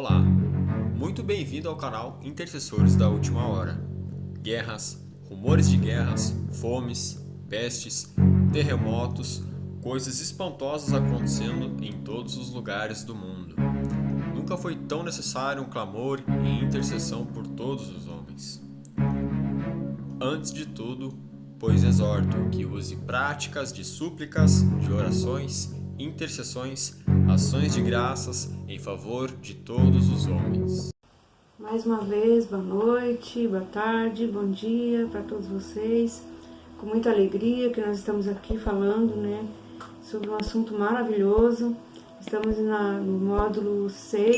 Olá, muito bem-vindo ao canal Intercessores da Última Hora. Guerras, rumores de guerras, fomes, pestes, terremotos, coisas espantosas acontecendo em todos os lugares do mundo. Nunca foi tão necessário um clamor e intercessão por todos os homens. Antes de tudo, pois exorto que use práticas de súplicas, de orações, intercessões, ações de graças em favor de todos os homens. Mais uma vez, boa noite, boa tarde, bom dia para todos vocês. Com muita alegria que nós estamos aqui falando, sobre um assunto maravilhoso. Estamos no módulo 6,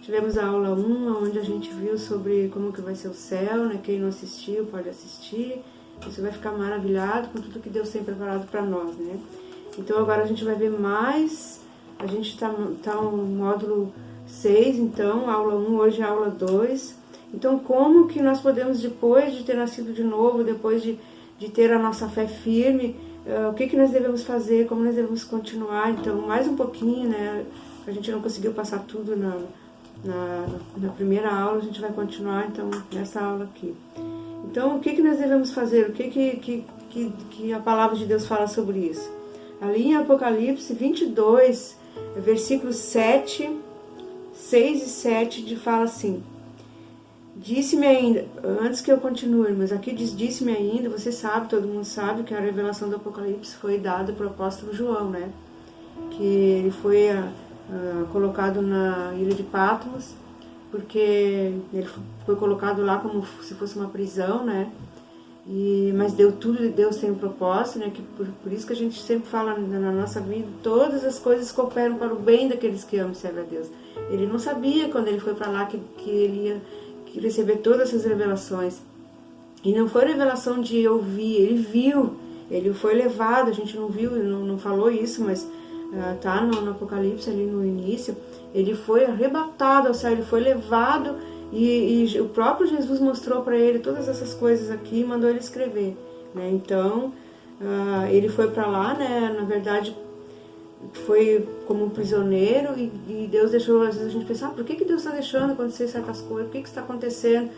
tivemos a aula 1, onde a gente viu sobre como que vai ser o céu, Quem não assistiu pode assistir. Você vai ficar maravilhado com tudo que Deus tem preparado para nós, Então agora a gente vai ver mais, a gente está no módulo 6, então, aula 1, hoje é aula 2. Então, como que nós podemos, depois de ter nascido de novo, depois de ter a nossa fé firme, o que nós devemos fazer, como nós devemos continuar? Então, mais um pouquinho, a gente não conseguiu passar tudo na primeira aula, a gente vai continuar, então, nessa aula aqui. Então, o que nós devemos fazer? O que a palavra de Deus fala sobre isso? Ali em Apocalipse 22, versículos 6 e 7, fala assim: disse-me ainda, antes que eu continue, mas aqui diz, disse-me ainda, você sabe, todo mundo sabe que a revelação do Apocalipse foi dada para o apóstolo João, que ele foi colocado na ilha de Patmos, porque ele foi colocado lá como se fosse uma prisão, mas Deus tem um propósito, que por isso que a gente sempre fala na nossa vida, todas as coisas cooperam para o bem daqueles que amam e servem a Deus. Ele não sabia quando ele foi para lá que ele ia receber todas essas revelações. E não foi revelação de ouvir, ele viu, ele foi levado, a gente não viu, não falou isso, mas tá no Apocalipse ali no início, ele foi arrebatado ao céu, ele foi levado e o próprio Jesus mostrou para ele todas essas coisas aqui e mandou ele escrever, Então, ele foi para lá, na verdade, foi como um prisioneiro e Deus deixou, às vezes a gente pensa, por que Deus está deixando acontecer certas coisas, o que está acontecendo?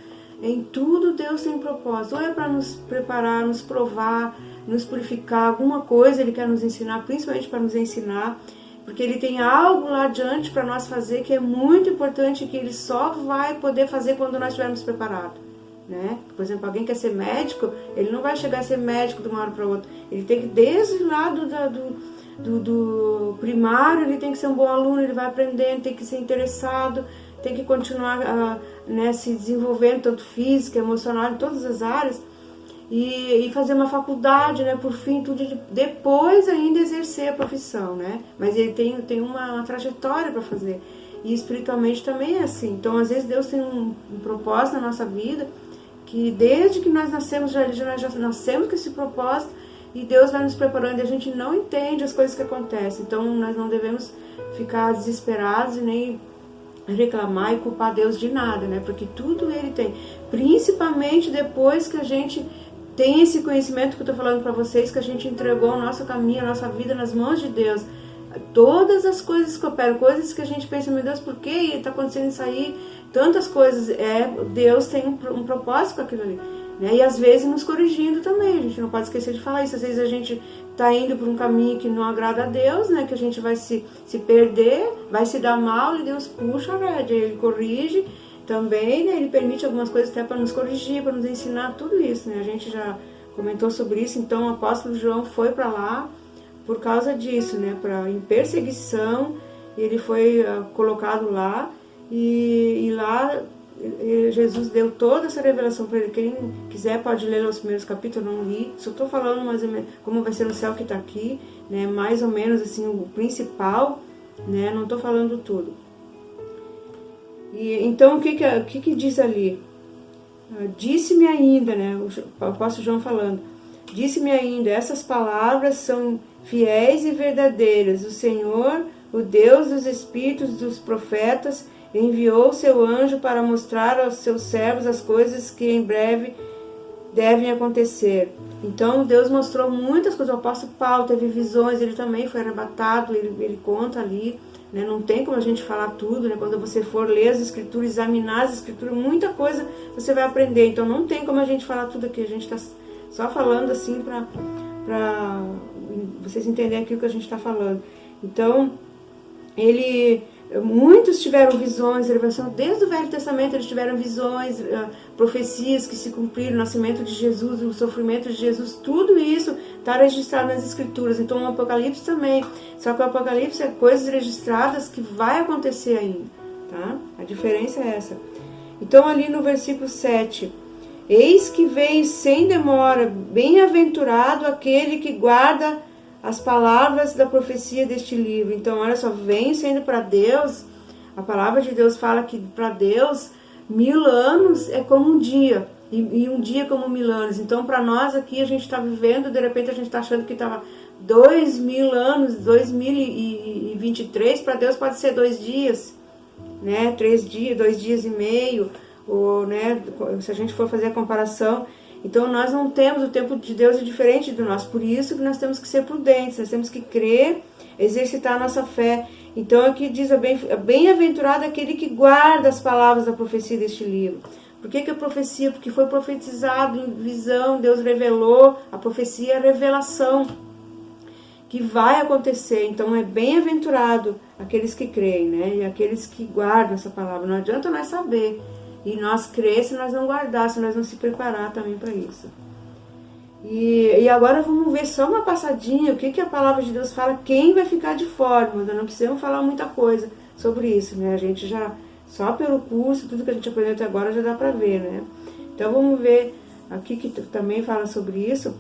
Em tudo Deus tem um propósito, ou é para nos preparar, nos provar, nos purificar, alguma coisa Ele quer nos ensinar, principalmente para nos ensinar, porque Ele tem algo lá adiante para nós fazer que é muito importante, que Ele só vai poder fazer quando nós estivermos preparados. Por exemplo, alguém quer ser médico, ele não vai chegar a ser médico de uma hora para outra, ele tem que, desde lá do primário, ele tem que ser um bom aluno, ele vai aprendendo, tem que ser interessado, tem que continuar se desenvolvendo, tanto física, emocional, em todas as áreas, e fazer uma faculdade, por fim, tudo depois ainda exercer a profissão, mas ele tem uma trajetória para fazer, e espiritualmente também é assim. Então, às vezes, Deus tem um propósito na nossa vida, que desde que nós nascemos, nós já nascemos com esse propósito, e Deus vai nos preparando, e a gente não entende as coisas que acontecem. Então, nós não devemos ficar desesperados e nem reclamar e culpar Deus de nada, porque tudo Ele tem, principalmente depois que a gente tem esse conhecimento que eu estou falando para vocês, que a gente entregou o nosso caminho, a nossa vida nas mãos de Deus. Todas as coisas que operam, coisas que a gente pensa, meu Deus, por que está acontecendo isso aí? Tantas coisas, Deus tem um propósito com aquilo ali. E às vezes nos corrigindo também, a gente não pode esquecer de falar isso. Às vezes a gente está indo por um caminho que não agrada a Deus, que a gente vai se perder, vai se dar mal, e Deus puxa a rédea, Ele corrige também, Ele permite algumas coisas até para nos corrigir, para nos ensinar tudo isso, A gente já comentou sobre isso. Então o apóstolo João foi para lá por causa disso, em perseguição, ele foi colocado lá, e lá Jesus deu toda essa revelação para ele. Quem quiser pode ler os primeiros capítulos, eu não li, só estou falando mais ou menos como vai ser no céu que está aqui, mais ou menos assim o principal, não estou falando tudo. E então o que diz ali? Disse-me ainda, o apóstolo João falando, disse-me ainda, essas palavras são fiéis e verdadeiras. O Senhor, o Deus dos espíritos dos profetas, enviou seu anjo para mostrar aos seus servos as coisas que em breve devem acontecer. Então Deus mostrou muitas coisas. O apóstolo Paulo teve visões, ele também foi arrebatado, ele conta ali né? Não tem como a gente falar tudo, né? Quando você for ler as escrituras, examinar as escrituras, muita coisa você vai aprender. Então não tem como a gente falar tudo aqui. A gente está só falando assim para vocês entenderem aqui o que a gente está falando. Então, muitos tiveram visões, desde o Velho Testamento eles tiveram visões, profecias que se cumpriram, o nascimento de Jesus, o sofrimento de Jesus, tudo isso está registrado nas Escrituras. Então o Apocalipse também, só que o Apocalipse é coisas registradas que vai acontecer ainda, tá? A diferença é essa. Então ali no versículo 7, eis que veio sem demora, bem-aventurado aquele que guarda as palavras da profecia deste livro. Então, olha só, vem sendo para Deus, a palavra de Deus fala que para Deus 1000 anos é como um dia, e um dia como 1000 anos. Então, para nós aqui, a gente está vivendo, de repente a gente está achando que estava 2000 anos, 2023, para Deus pode ser 2 dias, né? 3 dias, 2 dias e meio, ou, né? Se a gente for fazer a comparação. Então nós não temos, o tempo de Deus é diferente do nosso, por isso que nós temos que ser prudentes, nós temos que crer, exercitar a nossa fé. Então aqui diz, bem-aventurado aquele que guarda as palavras da profecia deste livro. Por que a profecia? Porque foi profetizado em visão, Deus revelou, a profecia é a revelação que vai acontecer. Então é bem-aventurado aqueles que creem, né? E aqueles que guardam essa palavra. Não adianta nós saber e nós crer se nós não guardar, se nós não se preparar também para isso. E agora vamos ver só uma passadinha, o que a palavra de Deus fala, quem vai ficar de fora. Mas não precisamos falar muita coisa sobre isso, né? A gente já, só pelo curso, tudo que a gente aprendeu até agora já dá para ver, né? Então vamos ver aqui que também fala sobre isso.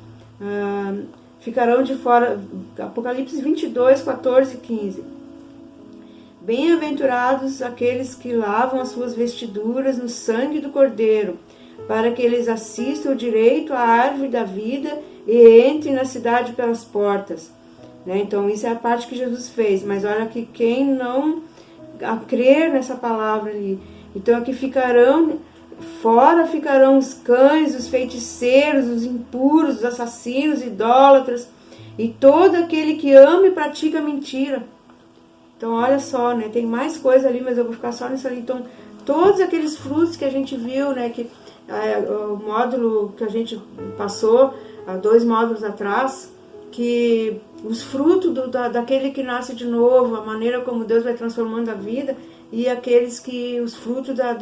Ficarão de fora, Apocalipse 22, 14 e 15. Bem-aventurados aqueles que lavam as suas vestiduras no sangue do Cordeiro, para que eles assistam o direito à árvore da vida e entrem na cidade pelas portas. Né? Então, isso é a parte que Jesus fez. Mas olha que quem não crer nessa palavra ali. Então, aqui ficarão os cães, os feiticeiros, os impuros, os assassinos, idólatras, e todo aquele que ama e pratica mentira. Então, olha só, né? Tem mais coisa ali, mas eu vou ficar só nisso ali. Então, todos aqueles frutos que a gente viu, né? Que o módulo que a gente passou, 2 módulos atrás, que os frutos daquele que nasce de novo, a maneira como Deus vai transformando a vida, e aqueles que, os frutos da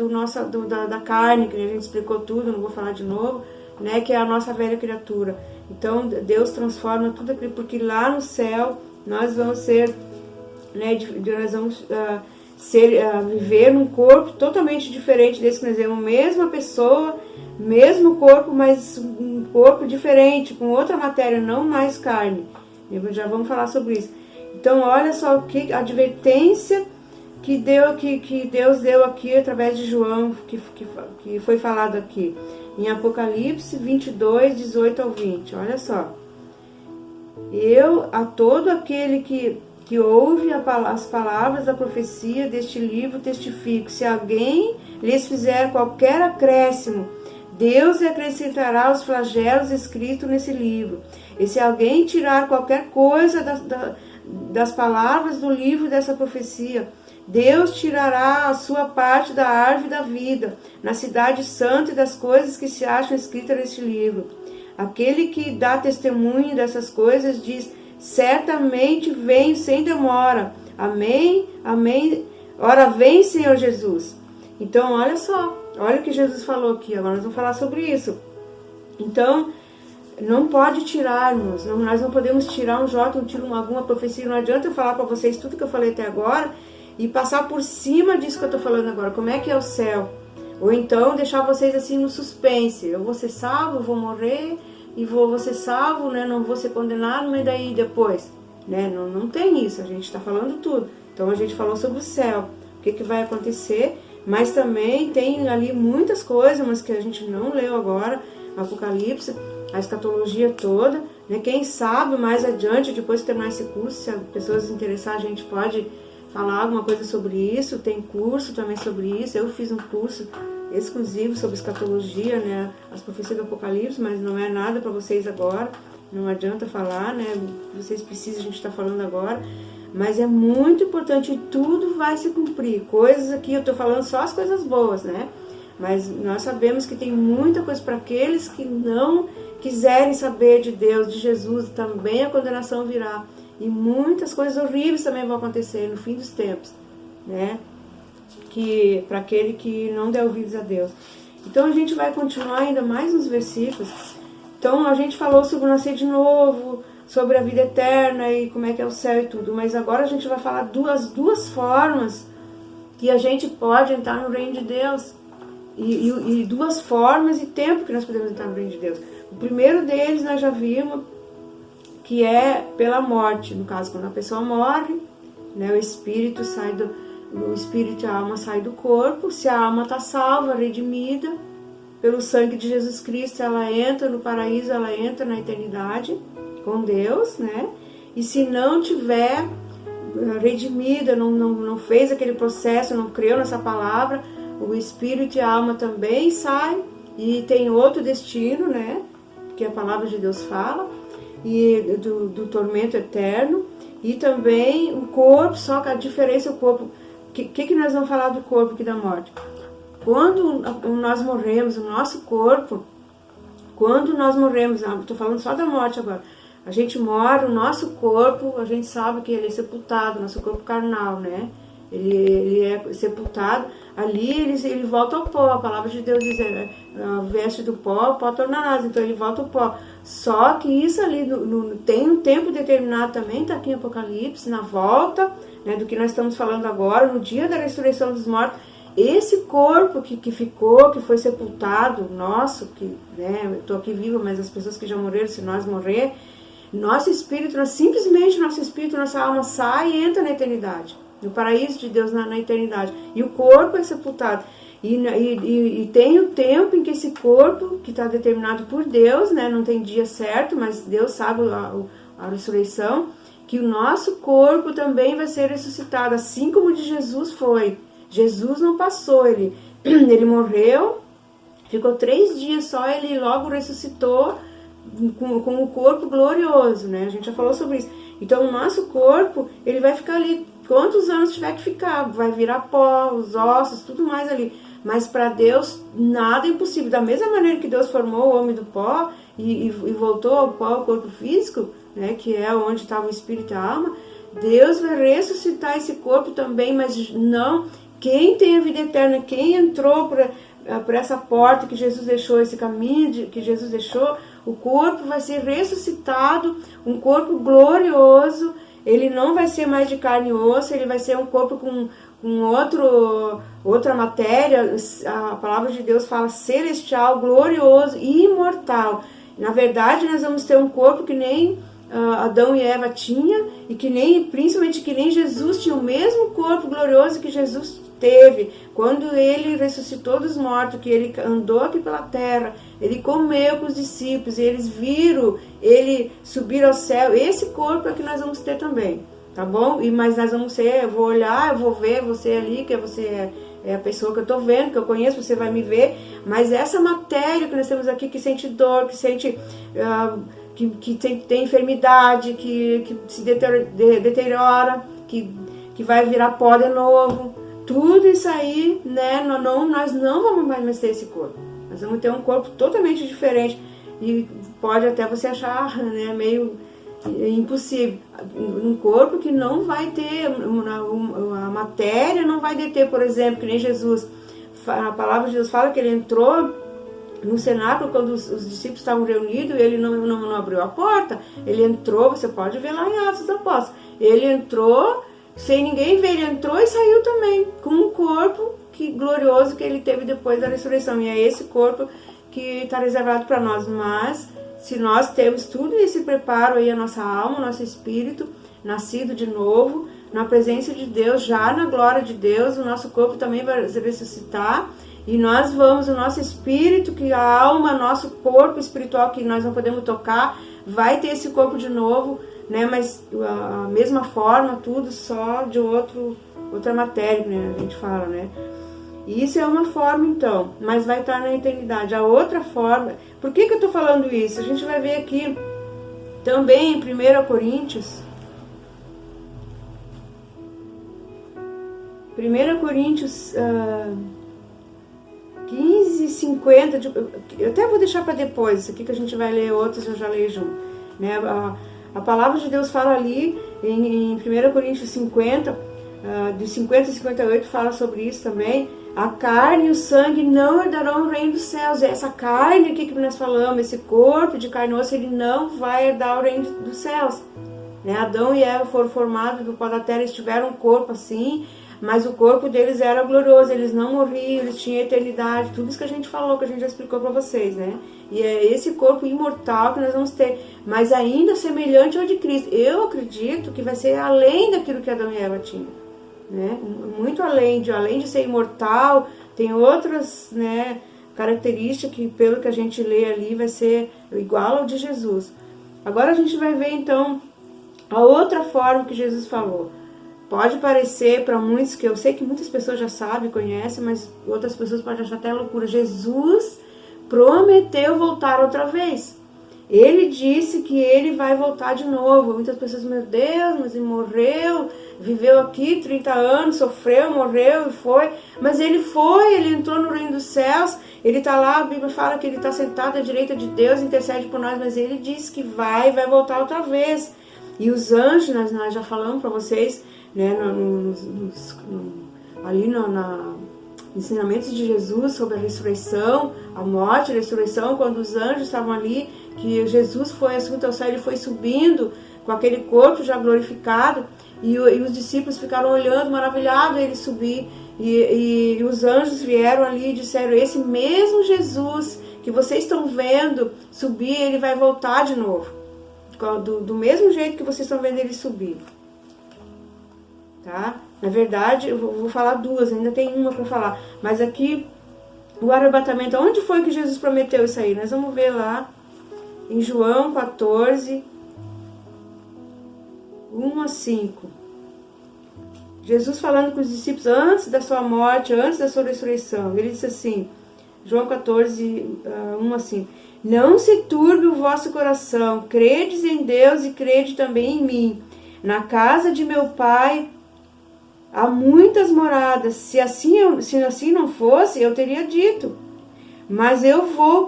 carne, que a gente explicou tudo, não vou falar de novo, né? Que é a nossa velha criatura. Então, Deus transforma tudo aquilo, porque lá no céu nós vamos ser... Né, nós vamos viver num corpo totalmente diferente desse que nós vemos, mesma pessoa, mesmo corpo, mas um corpo diferente, com outra matéria, não mais carne. Já vamos falar sobre isso. Então olha só a advertência que Deus deu aqui através de João, que foi falado aqui em Apocalipse 22, 18 ao 20. Olha só, a todo aquele que ouve as palavras da profecia deste livro, testifico. Se alguém lhes fizer qualquer acréscimo, Deus lhe acrescentará os flagelos escritos nesse livro. E se alguém tirar qualquer coisa das palavras do livro dessa profecia, Deus tirará a sua parte da árvore da vida, na cidade santa e das coisas que se acham escritas neste livro. Aquele que dá testemunho dessas coisas diz: certamente vem sem demora. Amém, amém. Ora vem, Senhor Jesus. Então, olha só, olha o que Jesus falou aqui. Agora nós vamos falar sobre isso. Então, não pode tirarmos, nós não podemos tirar um jota, alguma profecia. Não adianta eu falar para vocês tudo que eu falei até agora e passar por cima disso que eu estou falando agora. Como é que é o céu? Ou então deixar vocês assim no suspense. Eu vou ser salvo, eu vou morrer e vou ser salvo, né? Não vou ser condenado, mas daí depois, né? Não tem isso, a gente está falando tudo. Então a gente falou sobre o céu, o que vai acontecer, mas também tem ali muitas coisas, mas que a gente não leu agora, Apocalipse, a escatologia toda, né? Quem sabe mais adiante, depois de terminar esse curso, se as pessoas se interessarem, a gente pode falar alguma coisa sobre isso. Tem curso também sobre isso. Eu fiz um curso exclusivo sobre escatologia, né, as profecias do Apocalipse, mas não é nada para vocês agora, não adianta falar, né, vocês precisam, a gente está falando agora. Mas é muito importante, e tudo vai se cumprir. Coisas aqui, eu estou falando só as coisas boas, né? Mas nós sabemos que tem muita coisa para aqueles que não quiserem saber de Deus, de Jesus, também a condenação virá. E muitas coisas horríveis também vão acontecer no fim dos tempos, né? Que para aquele que não der ouvidos a Deus. Então a gente vai continuar ainda mais nos versículos. Então a gente falou sobre o nascer de novo, sobre a vida eterna e como é que é o céu e tudo. Mas agora a gente vai falar duas formas que a gente pode entrar no reino de Deus. E duas formas e tempo que nós podemos entrar no reino de Deus. O primeiro deles nós já vimos, que é pela morte. No caso, quando a pessoa morre, né, o espírito e a alma saem do corpo. Se a alma está salva, redimida pelo sangue de Jesus Cristo, ela entra no paraíso, ela entra na eternidade com Deus, né? E se não tiver redimida, não fez aquele processo, não creu nessa palavra, o espírito e a alma também saem e tem outro destino, né? Que a palavra de Deus fala, e do tormento eterno. E também o corpo, só que a diferença é o corpo. O que nós vamos falar do corpo aqui da morte? Quando nós morremos, o nosso corpo, quando nós morremos, estou falando só da morte agora, a gente morre, o nosso corpo, a gente sabe que ele é sepultado, nosso corpo carnal, né? Ele é sepultado, ali ele volta ao pó. A palavra de Deus diz, veste do pó, o pó tornarás, então ele volta ao pó. Só que isso ali tem um tempo determinado também, está aqui em Apocalipse, na volta, né, do que nós estamos falando agora, no dia da ressurreição dos mortos. Esse corpo que ficou, que foi sepultado, nosso, que, né, eu estou aqui viva, mas as pessoas que já morreram, se nós morrer, nosso espírito, simplesmente nosso espírito, nossa alma sai e entra na eternidade, no paraíso de Deus na eternidade. E o corpo é sepultado. E tem o tempo em que esse corpo, que está determinado por Deus, né, não tem dia certo, mas Deus sabe a ressurreição, que o nosso corpo também vai ser ressuscitado, assim como o de Jesus foi. Jesus não passou, ele morreu, ficou 3 dias só, ele logo ressuscitou com o corpo glorioso, né? A gente já falou sobre isso. Então o nosso corpo, ele vai ficar ali, quantos anos tiver que ficar, vai virar pó, os ossos, tudo mais ali. Mas para Deus nada é impossível. Da mesma maneira que Deus formou o homem do pó e voltou ao pó, o corpo físico, né, que é onde estava o espírito e a alma, Deus vai ressuscitar esse corpo também, mas não. Quem tem a vida eterna, quem entrou por essa porta que Jesus deixou, esse caminho que Jesus deixou, o corpo vai ser ressuscitado, um corpo glorioso. Ele não vai ser mais de carne e osso, ele vai ser um corpo com outra matéria. A palavra de Deus fala celestial, glorioso e imortal. Na verdade, nós vamos ter um corpo que nem Adão e Eva tinha, e principalmente que nem Jesus tinha, o mesmo corpo glorioso que Jesus teve quando ele ressuscitou dos mortos, que ele andou aqui pela terra, ele comeu com os discípulos e eles viram ele subir ao céu. Esse corpo é que nós vamos ter também, tá bom? Mas nós vamos ser, eu vou olhar, eu vou ver você ali, que você é a pessoa que eu estou vendo, que eu conheço, você vai me ver, mas essa matéria que nós temos aqui, que sente dor, que sente que tem enfermidade, que se deteriora, que vai virar pó de novo, tudo isso aí, né, nós não vamos mais ter esse corpo. Nós vamos ter um corpo totalmente diferente. E pode até você achar, né, meio impossível. Um corpo que não vai ter, a matéria não vai deter, por exemplo, que nem Jesus. A palavra de Deus fala que ele entrou no cenáculo quando os discípulos estavam reunidos e ele não abriu a porta. Ele entrou, você pode ver lá em Atos dos Apóstolos. Ele entrou sem ninguém ver, ele entrou e saiu também, com um corpo glorioso que ele teve depois da ressurreição. E é esse corpo que está reservado para nós. Mas se nós temos tudo esse preparo aí, a nossa alma, o nosso espírito, nascido de novo, na presença de Deus, já na glória de Deus, o nosso corpo também vai ressuscitar. E nós vamos, o nosso espírito, que a alma, nosso corpo espiritual que nós não podemos tocar, vai ter esse corpo de novo, né? Mas a mesma forma, tudo só de outra matéria, né? A gente fala, né? E isso é uma forma, então, mas vai estar na eternidade. A outra forma, por que eu estou falando isso? A gente vai ver aqui também em 1 Coríntios, 1 Coríntios 15, 50, eu até vou deixar para depois, isso aqui que a gente vai ler outros, eu já leio junto. Né? A palavra de Deus fala ali em 1 Coríntios 50, de 50 a 58, fala sobre isso também. A carne e o sangue não herdarão o reino dos céus. Essa carne aqui que nós falamos, esse corpo de carne e osso, ele não vai herdar o reino dos céus. Né? Adão e Eva foram formados do pó da terra, eles tiveram um corpo assim, mas o corpo deles era glorioso, eles não morriam, eles tinham eternidade, tudo isso que a gente falou, que a gente já explicou para vocês, né? E é esse corpo imortal que nós vamos ter, mas ainda semelhante ao de Cristo. Eu acredito que vai ser além daquilo que Adão e Eva tinham, né? Muito além de ser imortal, tem outras, né, características que, pelo que a gente lê ali, vai ser igual ao de Jesus. Agora a gente vai ver, então, a outra forma que Jesus falou. Pode parecer para muitos, que eu sei que muitas pessoas já sabem, conhecem, mas outras pessoas podem achar até loucura. Jesus prometeu voltar outra vez. Ele disse que ele vai voltar de novo. Muitas pessoas, meu Deus, mas ele morreu, viveu aqui 30 anos, sofreu, morreu e foi. Mas ele foi, ele entrou no reino dos céus, ele está lá, a Bíblia fala que ele está sentado à direita de Deus, intercede por nós, mas ele disse que vai voltar outra vez. E os anjos, nós já falamos para vocês, né, ali no ensinamentos de Jesus sobre a ressurreição, a morte, a ressurreição, quando os anjos estavam ali, que Jesus foi assunto ao céu, ele foi subindo com aquele corpo já glorificado, e os discípulos ficaram olhando, maravilhados, ele subir, e os anjos vieram ali e disseram, esse mesmo Jesus que vocês estão vendo subir, ele vai voltar de novo, do mesmo jeito que vocês estão vendo ele subir. Tá? Na verdade, eu vou falar duas, ainda tem uma para falar. Mas aqui, o arrebatamento, onde foi que Jesus prometeu isso aí? Nós vamos ver lá em João 14, 1 a 5. Jesus falando com os discípulos antes da sua morte, antes da sua ressurreição. Ele disse assim, João 14, 1 a 5. Não se turbe o vosso coração, credes em Deus e crede também em mim. Na casa de meu Pai há muitas moradas. Se assim não fosse, eu teria dito. Mas eu vou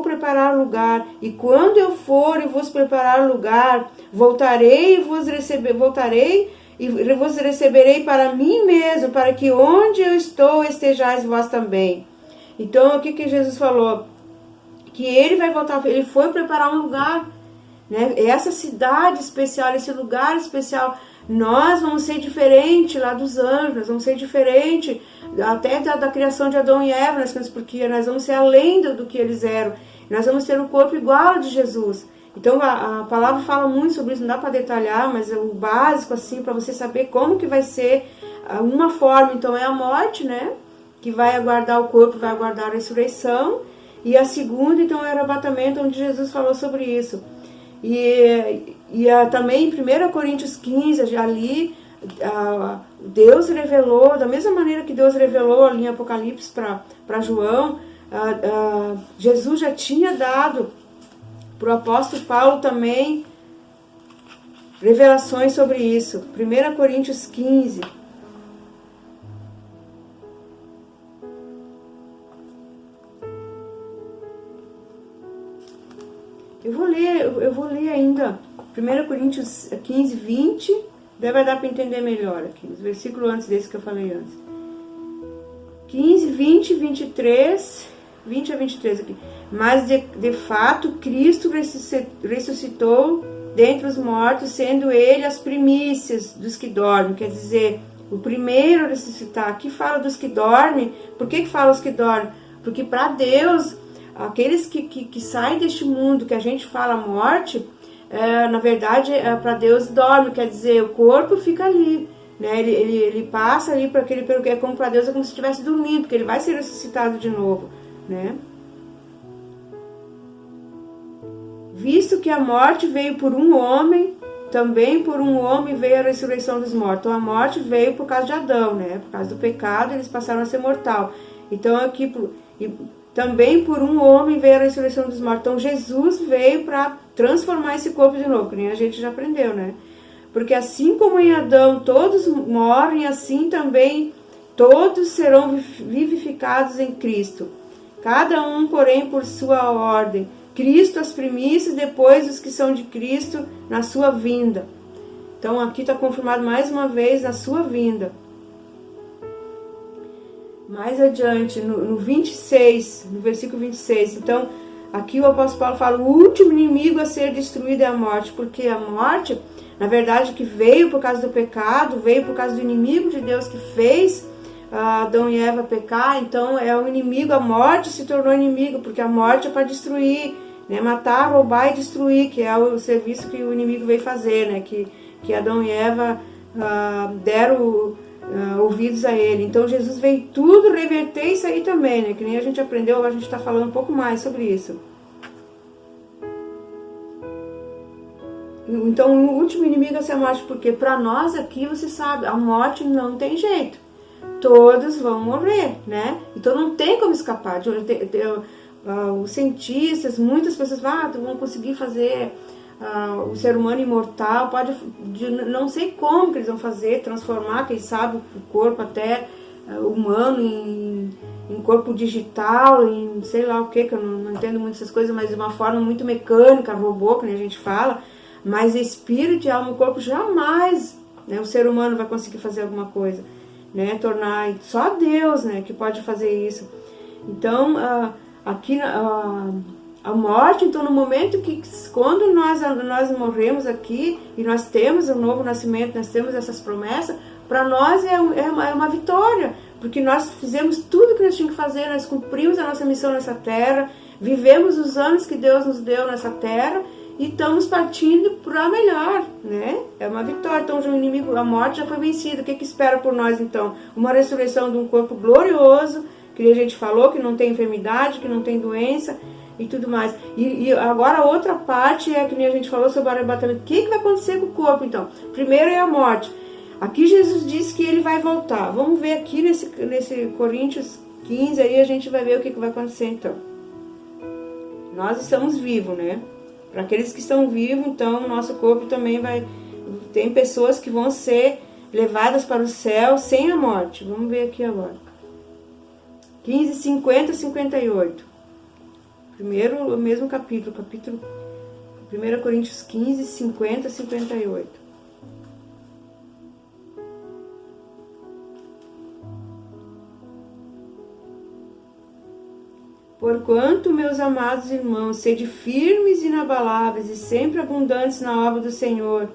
preparar lugar. E quando eu for e vos preparar lugar, voltarei e vos receberei para mim mesmo, para que onde eu estou estejais vós também. Então, o que Jesus falou? Que ele vai voltar, ele foi preparar um lugar, né? Essa cidade especial, esse lugar especial. Nós vamos ser diferente lá dos anjos, nós vamos ser diferente até da criação de Adão e Eva, porque nós vamos ser além do que eles eram. Nós vamos ter um corpo igual ao de Jesus. Então a palavra fala muito sobre isso, não dá para detalhar, mas é o básico assim para você saber como que vai ser uma forma. Então é a morte, né? Que vai aguardar o corpo, vai aguardar a ressurreição. E a segunda, então, é o arrebatamento, onde Jesus falou sobre isso. E também em 1 Coríntios 15, ali, Deus revelou, da mesma maneira que Deus revelou ali em Apocalipse para João, Jesus já tinha dado para o apóstolo Paulo também revelações sobre isso. 1 Coríntios 15. Eu vou ler ainda 1 Coríntios 15, 20, daí vai dar para entender melhor aqui, os versículos antes desse que eu falei antes. 15, 20, 23, 20 a 23 aqui. Mas de fato Cristo ressuscitou dentre os mortos, sendo ele as primícias dos que dormem, quer dizer, o primeiro a ressuscitar. Aqui fala dos que dormem. Por que fala os que dormem? Porque para Deus, aqueles que saem deste mundo, que a gente fala morte, na verdade, para Deus dorme, quer dizer, o corpo fica ali, né? Ele passa ali para aquele, é como para Deus é como se estivesse dormindo, porque ele vai ser ressuscitado de novo, né? Visto que a morte veio por um homem, também por um homem veio a ressurreição dos mortos. Então a morte veio por causa de Adão, né? Por causa do pecado, eles passaram a ser mortal. Então aqui também por um homem veio a ressurreição dos mortos. Então Jesus veio para transformar esse corpo de novo, que nem a gente já aprendeu, né? porque assim como em Adão todos morrem, assim também todos serão vivificados em Cristo. Cada um, porém, por sua ordem. Cristo as primícias, depois os que são de Cristo na sua vinda. Então aqui está confirmado mais uma vez a sua vinda. Mais adiante, no 26, no versículo 26, então, aqui o apóstolo Paulo fala, o último inimigo a ser destruído é a morte, porque a morte, na verdade, que veio por causa do pecado, veio por causa do inimigo de Deus que fez Adão e Eva pecar, então é o inimigo, a morte se tornou inimigo, porque a morte é para destruir, né, matar, roubar e destruir, que é o serviço que o inimigo veio fazer, né, que Adão e Eva deram ouvidos a ele. Então Jesus veio tudo reverter isso aí também, né? Que nem a gente aprendeu, a gente está falando um pouco mais sobre isso. Então o último inimigo é a morte, porque para nós aqui, você sabe, a morte não tem jeito. Todos vão morrer, né? Então não tem como escapar. Os cientistas, muitas pessoas vão conseguir fazer o ser humano imortal, não sei como que eles vão fazer, transformar, quem sabe, o corpo até humano em corpo digital, em sei lá o que eu não entendo muito essas coisas, mas de uma forma muito mecânica, robô, que a gente fala, mas espírito e alma, o corpo jamais, né, o ser humano vai conseguir fazer alguma coisa, né, tornar, só Deus, né, que pode fazer isso. Então, aqui a morte, então no momento que quando nós morremos aqui e nós temos um novo nascimento, nós temos essas promessas, para nós é uma vitória, porque nós fizemos tudo que nós tínhamos que fazer, nós cumprimos a nossa missão nessa terra, vivemos os anos que Deus nos deu nessa terra e estamos partindo para melhor, né? É uma vitória. Então o inimigo, a morte já foi vencida. O que espera por nós então? Uma ressurreição de um corpo glorioso, que a gente falou, que não tem enfermidade, que não tem doença e tudo mais. E agora a outra parte é que nem a gente falou sobre o arrebatamento. O que vai acontecer com o corpo então? Primeiro é a morte. Aqui Jesus diz que ele vai voltar. Vamos ver aqui nesse Coríntios 15, aí a gente vai ver o que vai acontecer então. Nós estamos vivos, né? Para aqueles que estão vivos, então o nosso corpo também vai... Tem pessoas que vão ser levadas para o céu sem a morte. Vamos ver aqui agora. 15, 50, 58. Primeiro, o mesmo capítulo 1 Coríntios 15, 50, 58. Porquanto, meus amados irmãos, sede firmes e inabaláveis e sempre abundantes na obra do Senhor,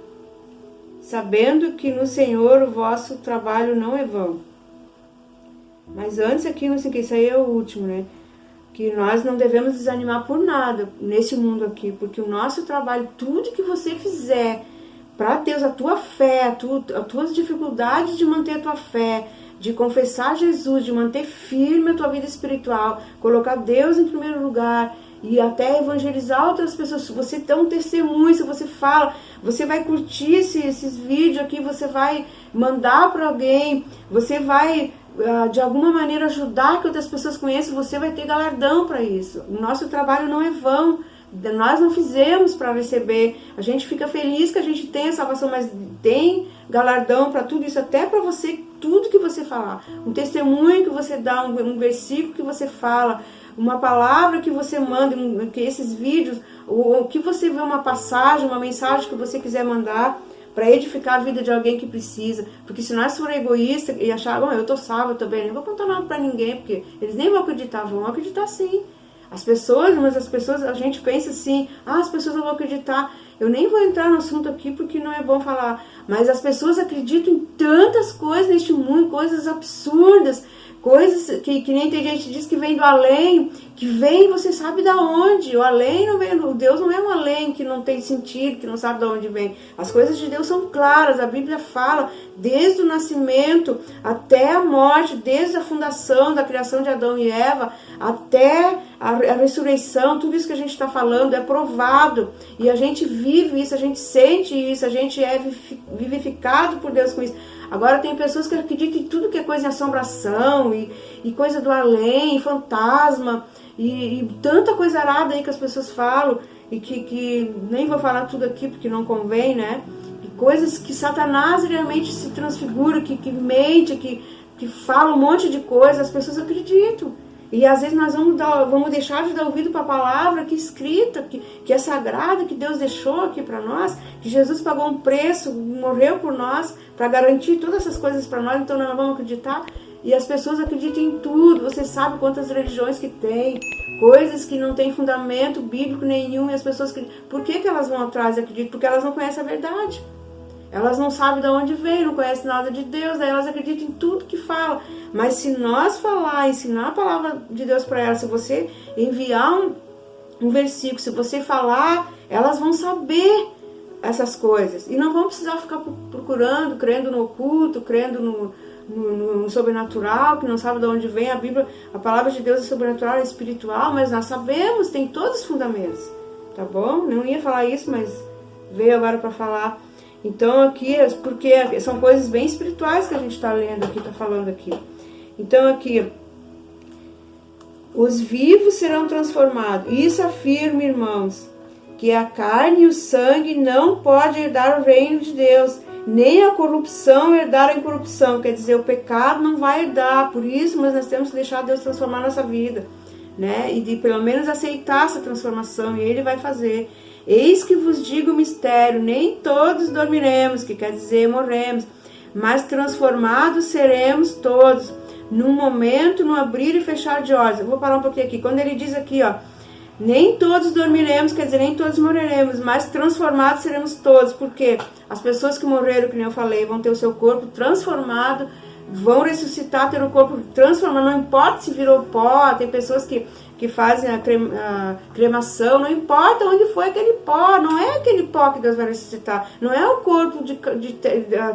sabendo que no Senhor o vosso trabalho não é vão. Mas antes aqui, não sei o que, isso aí é o último, né? Que nós não devemos desanimar por nada nesse mundo aqui, porque o nosso trabalho, tudo que você fizer para Deus, a tua fé, as tuas dificuldades de manter a tua fé, de confessar Jesus, de manter firme a tua vida espiritual, colocar Deus em primeiro lugar e até evangelizar outras pessoas. Se você tem um testemunho, se você fala, você vai curtir esses vídeos aqui, você vai mandar para alguém, você vai de alguma maneira ajudar que outras pessoas conheçam, você vai ter galardão para isso. O nosso trabalho não é vão, nós não fizemos para receber, a gente fica feliz que a gente tem a salvação, mas tem galardão para tudo isso, até para você, tudo que você falar, um testemunho que você dá, um versículo que você fala, uma palavra que você manda, que esses vídeos, ou que você vê uma passagem, uma mensagem que você quiser mandar, para edificar a vida de alguém que precisa. Porque se nós formos egoístas e achar, eu tô salvo, eu tô bem, nem vou contar nada para ninguém, porque eles nem vão acreditar sim. As pessoas, a gente pensa assim, as pessoas não vão acreditar. Eu nem vou entrar no assunto aqui porque não é bom falar, mas as pessoas acreditam em tantas coisas neste mundo, coisas absurdas, coisas que nem tem gente que diz que vem do além, que vem, você sabe da onde. O além não vem, o Deus não é um além que não tem sentido, que não sabe de onde vem. As coisas de Deus são claras, a Bíblia fala desde o nascimento até a morte, desde a fundação da criação de Adão e Eva até a ressurreição, tudo isso que a gente está falando é provado e a gente vive isso, a gente sente isso, a gente é vivificado por Deus com isso. Agora tem pessoas que acreditam em tudo que é coisa de assombração e coisa do além, fantasma e tanta coisa arada aí que as pessoas falam e que nem vou falar tudo aqui porque não convém, né? coisas que Satanás realmente se transfigura, que mente, que fala um monte de coisa, as pessoas acreditam. E às vezes nós vamos deixar de dar ouvido para a palavra que é escrita, que é sagrada, que Deus deixou aqui para nós, que Jesus pagou um preço, morreu por nós, para garantir todas essas coisas para nós, então nós não vamos acreditar. E as pessoas acreditam em tudo, você sabe quantas religiões que tem, coisas que não tem fundamento bíblico nenhum, e as pessoas, por que elas vão atrás e acreditam? Porque elas não conhecem a verdade. Elas não sabem de onde veio, não conhecem nada de Deus, daí elas acreditam em tudo que fala. Mas se nós ensinar a palavra de Deus para elas, se você enviar um versículo, se você falar, elas vão saber essas coisas. E não vão precisar ficar procurando, crendo no oculto, crendo no sobrenatural, que não sabe de onde vem a Bíblia. A palavra de Deus é sobrenatural, é espiritual, mas nós sabemos, tem todos os fundamentos. Tá bom? Não ia falar isso, mas veio agora para falar. Então aqui, porque são coisas bem espirituais que a gente está lendo aqui, está falando aqui. Então aqui, os vivos serão transformados. Isso afirma, irmãos, que a carne e o sangue não podem herdar o reino de Deus, nem a corrupção herdar a incorrupção. Quer dizer, o pecado não vai herdar, por isso, mas nós temos que deixar Deus transformar a nossa vida, né? E de pelo menos aceitar essa transformação, e Ele vai fazer. Eis que vos digo o mistério, nem todos dormiremos, que quer dizer morremos, mas transformados seremos todos, num momento, no abrir e fechar de olhos. Eu vou parar um pouquinho aqui. Quando ele diz aqui, ó, nem todos dormiremos, quer dizer, nem todos morreremos, mas transformados seremos todos, porque as pessoas que morreram, que nem eu falei, vão ter o seu corpo transformado, vão ressuscitar, ter o corpo transformado, não importa se virou pó, tem pessoas que fazem a cremação, não importa onde foi aquele pó, não é aquele pó que Deus vai ressuscitar, não é o corpo de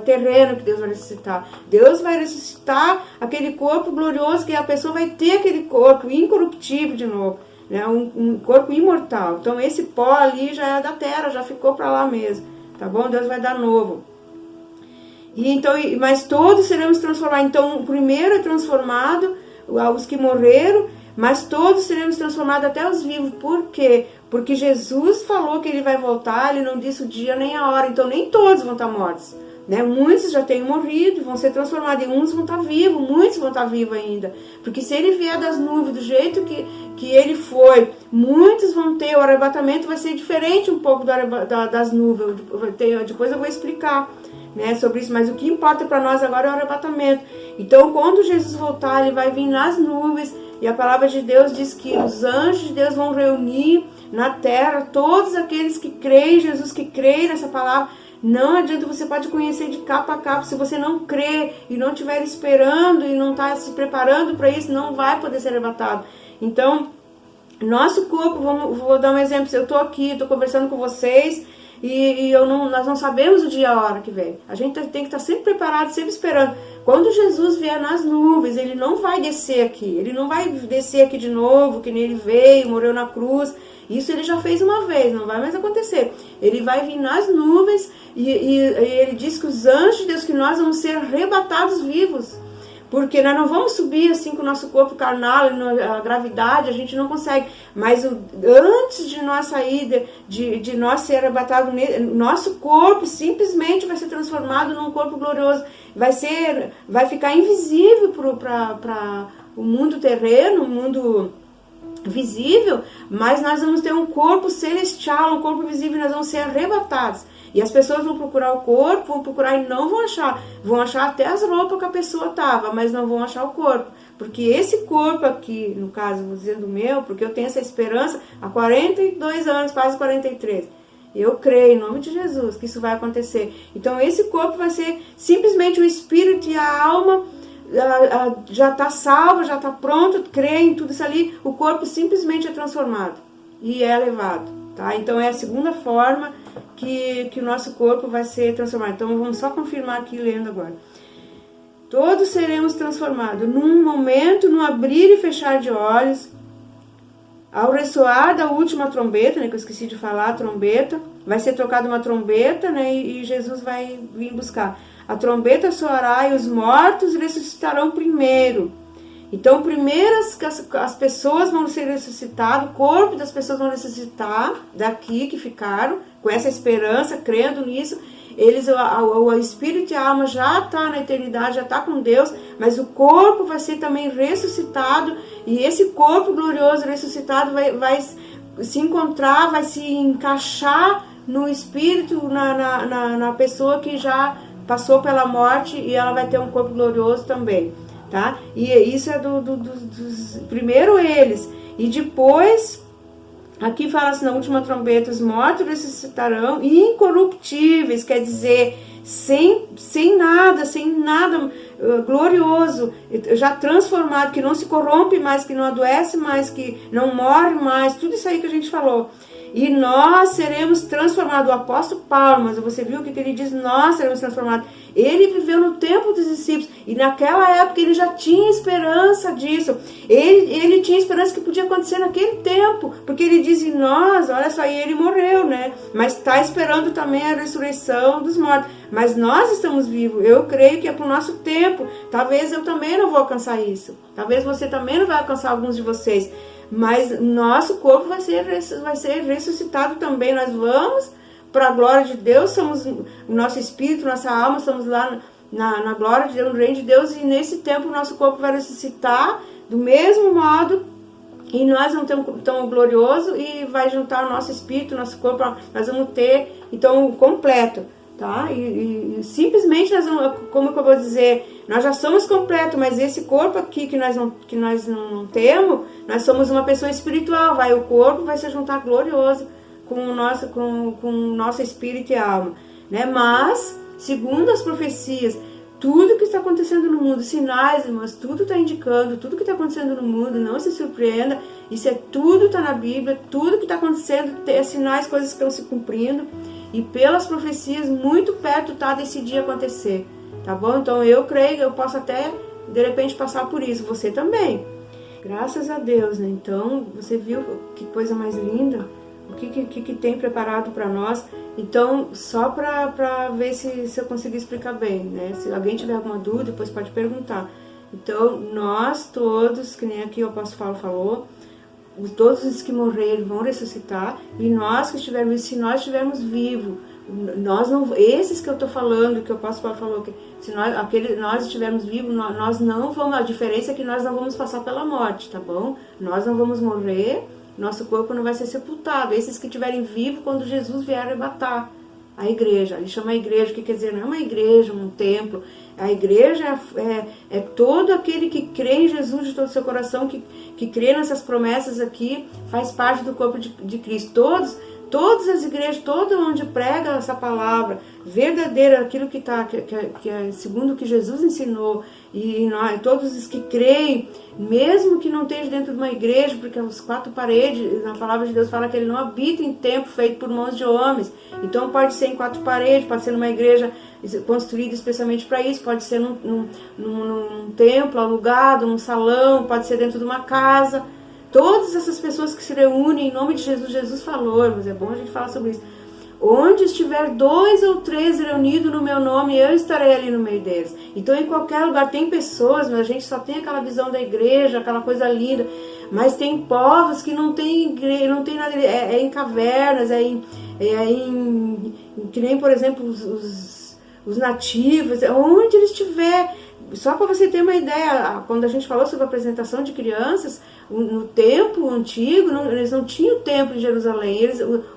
terreno que Deus vai ressuscitar. Deus vai ressuscitar aquele corpo glorioso, que a pessoa vai ter aquele corpo incorruptível de novo, né? Um corpo imortal. Então esse pó ali já é da terra, já ficou para lá mesmo, tá bom? Deus vai dar novo. E então, mas todos seremos transformados. Então o primeiro é transformado, os que morreram, mas todos seremos transformados, até os vivos. Por quê? Porque Jesus falou que Ele vai voltar, Ele não disse o dia nem a hora, então nem todos vão estar mortos, né? Muitos já têm morrido, vão ser transformados, e uns vão estar vivos, muitos vão estar vivos ainda. Porque se Ele vier das nuvens, do jeito que Ele foi, muitos vão ter, o arrebatamento vai ser diferente um pouco das nuvens, depois eu vou explicar, né, sobre isso, mas o que importa para nós agora é o arrebatamento. Então quando Jesus voltar, Ele vai vir nas nuvens, e a palavra de Deus diz que os anjos de Deus vão reunir na terra todos aqueles que creem em Jesus, que creem nessa palavra. Não adianta, você pode conhecer de capa a capa, se você não crê e não estiver esperando e não está se preparando para isso, não vai poder ser arrebatado. Então, nosso corpo, vou dar um exemplo, eu estou aqui, estou conversando com vocês, e nós não sabemos o dia e a hora que vem. A gente tem que estar sempre preparado, sempre esperando. Quando Jesus vier nas nuvens, Ele não vai descer aqui. Ele não vai descer aqui de novo, que nem Ele veio, morreu na cruz. Isso Ele já fez uma vez, não vai mais acontecer. Ele vai vir nas nuvens e Ele diz que os anjos de Deus, que nós vamos ser arrebatados vivos. Porque nós não vamos subir assim com o nosso corpo carnal, a gravidade, a gente não consegue. Mas antes de nós sair, de nós ser arrebatados, nosso corpo simplesmente vai ser transformado num corpo glorioso. Vai ficar invisível para o mundo terreno, o mundo visível, mas nós vamos ter um corpo celestial, um corpo visível, nós vamos ser arrebatados. E as pessoas vão procurar o corpo, vão procurar e não vão achar. Vão achar até as roupas que a pessoa estava, mas não vão achar o corpo. Porque esse corpo aqui, no caso, vou dizer do meu, porque eu tenho essa esperança há 42 anos, quase 43. Eu creio, em nome de Jesus, que isso vai acontecer. Então esse corpo vai ser simplesmente o espírito e a alma já está salvo, já está pronto, crê em tudo isso ali. O corpo simplesmente é transformado e é levado. Tá? Então é a segunda forma que o nosso corpo vai ser transformado. Então vamos só confirmar aqui lendo agora. Todos seremos transformados num momento, no abrir e fechar de olhos, ao ressoar da última trombeta, né, que eu esqueci de falar, a trombeta, vai ser tocada uma trombeta, né, e Jesus vai vir buscar. A trombeta soará e os mortos ressuscitarão primeiro. Então, primeiro as pessoas vão ser ressuscitadas, o corpo das pessoas vão ressuscitar, daqui que ficaram, com essa esperança, crendo nisso, o espírito e a alma já está na eternidade, já está com Deus, mas o corpo vai ser também ressuscitado, e esse corpo glorioso ressuscitado vai se encontrar, vai se encaixar no espírito, na pessoa que já passou pela morte, e ela vai ter um corpo glorioso também, tá? E isso é dos primeiro eles, e depois aqui fala assim, na última trombeta, os mortos ressuscitarão incorruptíveis, quer dizer, sem nada glorioso, já transformado, que não se corrompe mais, que não adoece mais, que não morre mais, tudo isso aí que a gente falou. E nós seremos transformados. O apóstolo Paulo, mas você viu o que ele diz? Nós seremos transformados. Ele viveu no tempo dos discípulos, e naquela época ele já tinha esperança disso. Ele tinha esperança que podia acontecer naquele tempo, porque ele diz em nós, olha só, e ele morreu, né? Mas está esperando também a ressurreição dos mortos. Mas nós estamos vivos, eu creio que é para o nosso tempo. Talvez eu também não vou alcançar isso, talvez você também não vai alcançar, alguns de vocês. Mas nosso corpo vai ser ressuscitado também. Nós vamos para a glória de Deus, somos o nosso espírito, nossa alma, estamos lá na glória de Deus, no reino de Deus, e nesse tempo o nosso corpo vai ressuscitar do mesmo modo, e nós vamos ter um tão glorioso, e vai juntar o nosso espírito, nosso corpo, nós vamos ter então completo, tá? E simplesmente nós vamos, como que eu vou dizer, nós já somos completos, mas esse corpo aqui que nós não temos, nós somos uma pessoa espiritual, o corpo vai se juntar glorioso com o nosso espírito e alma, né? Mas, segundo as profecias, tudo que está acontecendo no mundo, sinais, irmãos, tudo está indicando, tudo que está acontecendo no mundo, não se surpreenda, isso tudo está na Bíblia, tudo que está acontecendo, tem sinais, coisas que estão se cumprindo, e pelas profecias, muito perto está desse dia acontecer, tá bom? Então eu creio, eu posso até, de repente, passar por isso, você também, graças a Deus, né? Então, você viu que coisa mais linda, o que tem preparado para nós. Então, só para ver se eu conseguir explicar bem, né? Se alguém tiver alguma dúvida, depois pode perguntar. Então, nós todos, que nem aqui o apóstolo Paulo falou, todos os que morreram vão ressuscitar, e nós que estivermos, se nós estivermos vivos, nós não, esses que eu estou falando, que o apóstolo Paulo falou, que se nós estivermos vivos, nós não vamos, a diferença é que nós não vamos passar pela morte, tá bom? Nós não vamos morrer, nosso corpo não vai ser sepultado. Esses que estiverem vivos quando Jesus vier arrebatar a igreja. Ele chama a igreja, o que quer dizer? Não é uma igreja, um templo. A igreja é todo aquele que crê em Jesus de todo o seu coração, que crê nessas promessas aqui, faz parte do corpo de Cristo. Todas as igrejas, todo onde prega essa palavra verdadeira, aquilo que é segundo o que Jesus ensinou, e nós, todos os que creem, mesmo que não esteja dentro de uma igreja, porque as quatro paredes, na palavra de Deus fala que ele não habita em templo feito por mãos de homens, então pode ser em quatro paredes, pode ser numa igreja construída especialmente para isso, pode ser num templo alugado, num salão, pode ser dentro de uma casa. Todas essas pessoas que se reúnem em nome de Jesus, Jesus falou, mas é bom a gente falar sobre isso. Onde estiver 2 ou 3 reunidos no meu nome, eu estarei ali no meio deles. Então, em qualquer lugar, tem pessoas, mas a gente só tem aquela visão da igreja, aquela coisa linda. Mas tem povos que não tem igreja, não tem nada, é em cavernas, que nem, por exemplo, os nativos, onde eles estiver. Só para você ter uma ideia, quando a gente falou sobre a apresentação de crianças, no templo antigo, eles não tinham templo em Jerusalém.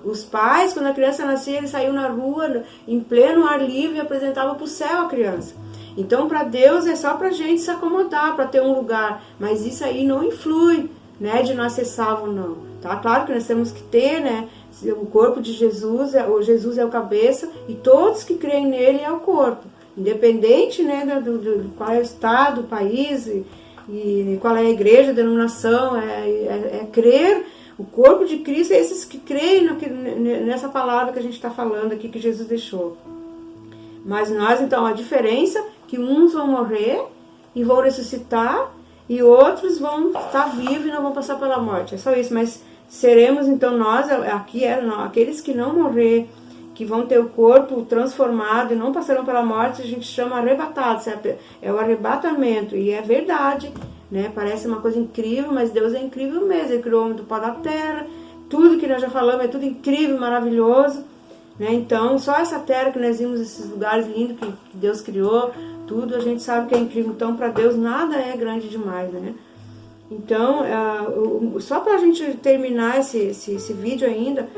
Os pais, quando a criança nascia, eles saíam na rua, em pleno ar livre, e apresentavam para o céu a criança. Então, para Deus, é só para a gente se acomodar, para ter um lugar. Mas isso aí não influi, né, de nós ser salvo ou não. Tá? Claro que nós temos que ter, né, o corpo de Jesus, Jesus é o cabeça, e todos que creem nele é o corpo. Independente, né, do qual é o estado, o país, e qual é a igreja, a denominação, é crer. O corpo de Cristo é esses que creem nessa palavra que a gente está falando aqui, que Jesus deixou. Mas nós, então, a diferença é que uns vão morrer e vão ressuscitar, e outros vão estar vivos e não vão passar pela morte. É só isso, mas seremos, então, nós, aqui, aqueles que não morrer, que vão ter o corpo transformado e não passarão pela morte, a gente chama arrebatados, é o arrebatamento, e é verdade, né? Parece uma coisa incrível, mas Deus é incrível mesmo, Ele criou o homem do pó da terra, tudo que nós já falamos é tudo incrível, maravilhoso, né? Então, só essa terra que nós vimos, esses lugares lindos que Deus criou, tudo, a gente sabe que é incrível. Então, para Deus, nada é grande demais, né? Então, só para a gente terminar esse vídeo ainda,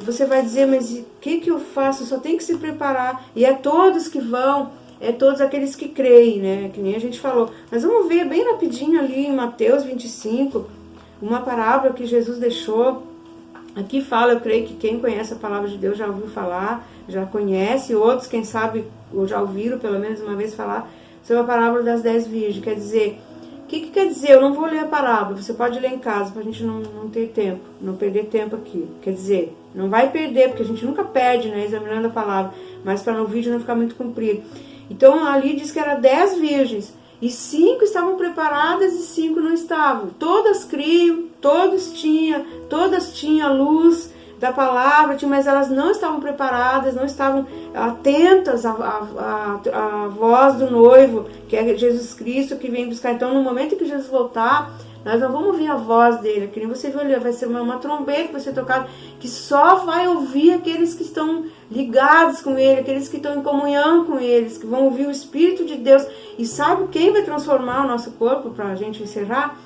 você vai dizer, mas o que eu faço? Eu só tenho que se preparar. E é todos que vão, é todos aqueles que creem, né? Que nem a gente falou. Mas vamos ver bem rapidinho ali em Mateus 25, uma parábola que Jesus deixou. Aqui fala, eu creio que quem conhece a palavra de Deus já ouviu falar, já conhece. Outros, quem sabe, ou já ouviram pelo menos uma vez falar sobre a parábola das 10 virgens. Quer dizer... O que quer dizer? Eu não vou ler a parábola, você pode ler em casa, para a gente não ter tempo, não perder tempo aqui. Quer dizer, não vai perder, porque a gente nunca perde, né, examinando a palavra, mas para no vídeo não ficar muito comprido. Então, ali diz que era 10 virgens, e 5 estavam preparadas e 5 não estavam. Todas criam, todas tinham luz da palavra, mas elas não estavam preparadas, não estavam atentas à voz do noivo, que é Jesus Cristo, que vem buscar. Então, no momento que Jesus voltar, nós não vamos ouvir a voz dele, que nem você viu ali, vai ser uma trombeta que vai ser tocada, que só vai ouvir aqueles que estão ligados com ele, aqueles que estão em comunhão com eles, que vão ouvir o Espírito de Deus. E sabe quem vai transformar o nosso corpo, para a gente encerrar?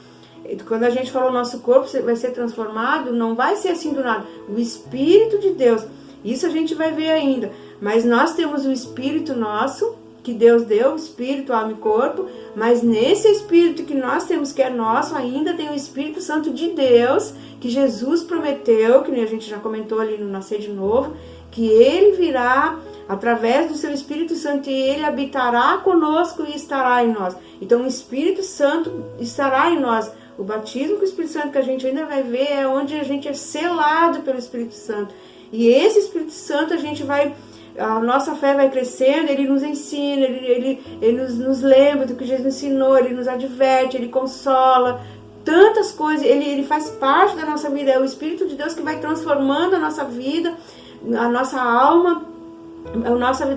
Quando a gente falou nosso corpo vai ser transformado, não vai ser assim do nada. O Espírito de Deus, isso a gente vai ver ainda. Mas nós temos o Espírito nosso, que Deus deu, Espírito, alma e corpo. Mas nesse Espírito que nós temos, que é nosso, ainda tem o Espírito Santo de Deus, que Jesus prometeu, que a gente já comentou ali no Nascer de Novo, que Ele virá através do seu Espírito Santo e Ele habitará conosco e estará em nós. Então o Espírito Santo estará em nós. O batismo com o Espírito Santo que a gente ainda vai ver é onde a gente é selado pelo Espírito Santo. E esse Espírito Santo a nossa fé vai crescendo, ele nos ensina, ele nos lembra do que Jesus ensinou, ele nos adverte, ele consola, tantas coisas, ele faz parte da nossa vida. É o Espírito de Deus que vai transformando a nossa vida, a nossa alma,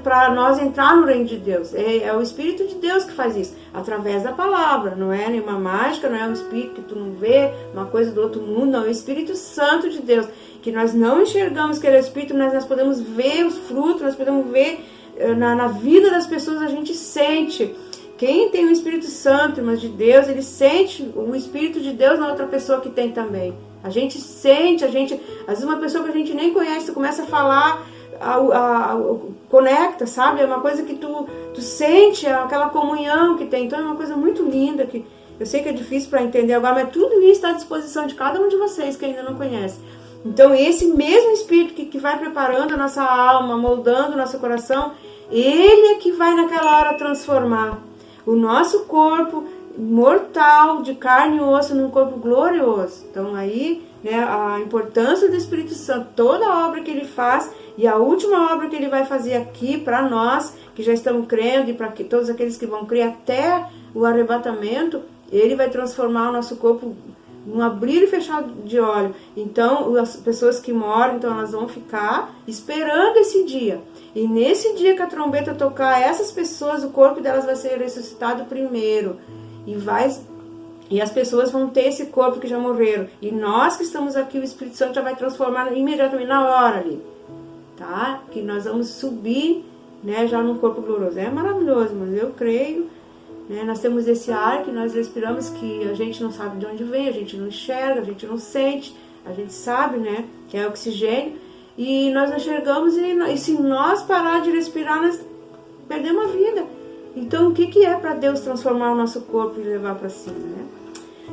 para nós entrar no reino de Deus. É o Espírito de Deus que faz isso, através da palavra. Não é nenhuma mágica, não é um Espírito que tu não vê, uma coisa do outro mundo, não. É o Espírito Santo de Deus, que nós não enxergamos que ele é o Espírito, mas nós podemos ver os frutos, nós podemos ver na vida das pessoas, a gente sente. Quem tem o Espírito Santo, mas de Deus, ele sente o Espírito de Deus na outra pessoa que tem também. A gente sente, às vezes uma pessoa que a gente nem conhece, tu começa a falar, conecta, sabe? É uma coisa que tu sente, aquela comunhão que tem. Então é uma coisa muito linda, que eu sei que é difícil para entender agora, mas tudo isso está à disposição de cada um de vocês que ainda não conhece. Então esse mesmo Espírito que vai preparando a nossa alma, moldando o nosso coração, ele é que vai naquela hora transformar o nosso corpo mortal, de carne e osso, num corpo glorioso. Então aí, né, a importância do Espírito Santo, toda a obra que ele faz, e a última obra que ele vai fazer aqui para nós, que já estamos crendo, e para todos aqueles que vão crer até o arrebatamento, ele vai transformar o nosso corpo num abrir e fechar de olho. Então, as pessoas que moram, então elas vão ficar esperando esse dia. E nesse dia que a trombeta tocar, essas pessoas, o corpo delas vai ser ressuscitado primeiro. E as pessoas vão ter esse corpo que já morreram. E nós que estamos aqui, o Espírito Santo já vai transformar imediatamente, na hora ali. Tá? Que nós vamos subir, né, já num corpo glorioso. É maravilhoso, mas eu creio, né, nós temos esse ar que nós respiramos, que a gente não sabe de onde vem, a gente não enxerga, a gente não sente, a gente sabe, né, que é oxigênio, e nós enxergamos, e se nós parar de respirar, nós perdemos a vida. Então o que é para Deus transformar o nosso corpo e levar para cima, né?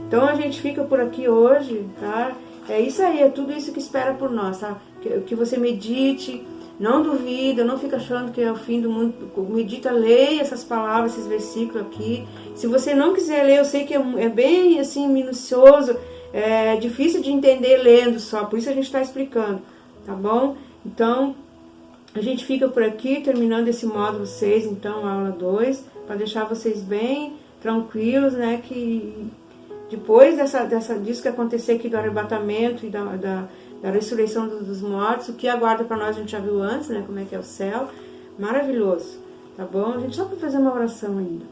Então a gente fica por aqui hoje, tá? É isso aí, é tudo isso que espera por nós, tá? Que você medite, não duvida, não fica achando que é o fim do mundo. Medita, leia essas palavras, esses versículos aqui. Se você não quiser ler, eu sei que é bem assim minucioso, é difícil de entender lendo só, por isso a gente está explicando, tá bom? Então a gente fica por aqui, terminando esse módulo 6, então, a aula 2, para deixar vocês bem tranquilos, né, que depois disso que acontecer aqui do arrebatamento e da ressurreição dos mortos, o que aguarda para nós, a gente já viu antes, né, como é que é o céu, maravilhoso, tá bom? A gente só para fazer uma oração ainda.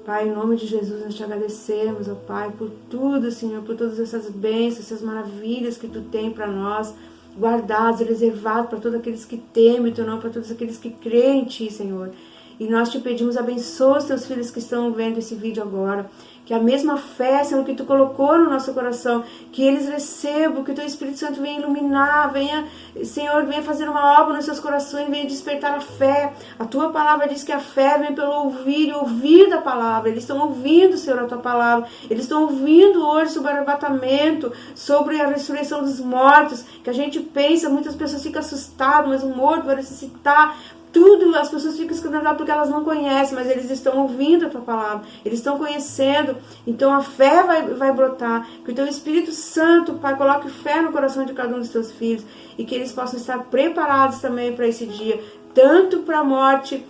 Pai, em nome de Jesus, nós te agradecemos, ó Pai, por tudo, Senhor, por todas essas bênçãos, essas maravilhas que Tu tem para nós. guardados, reservados para todos aqueles que temem o teu nome, para todos aqueles que creem em ti, Senhor. E nós te pedimos, abençoa os teus filhos que estão vendo esse vídeo agora, que a mesma fé, Senhor, que tu colocou no nosso coração, que eles recebam, que o teu Espírito Santo venha iluminar, venha, Senhor, venha fazer uma obra nos seus corações, venha despertar a fé. A tua palavra diz que a fé vem pelo ouvir e ouvir da palavra. Eles estão ouvindo, Senhor, a tua palavra. Eles estão ouvindo hoje sobre o arrebatamento, sobre a ressurreição dos mortos, que a gente pensa, muitas pessoas ficam assustadas, mas o morto vai ressuscitar. Tudo, as pessoas ficam escandalizadas porque elas não conhecem, mas eles estão ouvindo a tua palavra, eles estão conhecendo, então a fé vai brotar, que o teu Espírito Santo, Pai, coloque fé no coração de cada um dos teus filhos, e que eles possam estar preparados também para esse dia, tanto para a morte,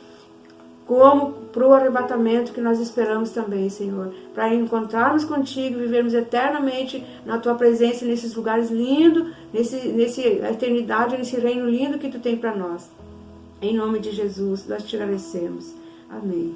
como para o arrebatamento que nós esperamos também, Senhor, para encontrarmos contigo, vivermos eternamente na tua presença, nesses lugares lindos, nessa eternidade, nesse reino lindo que tu tem para nós. Em nome de Jesus, nós te agradecemos. Amém.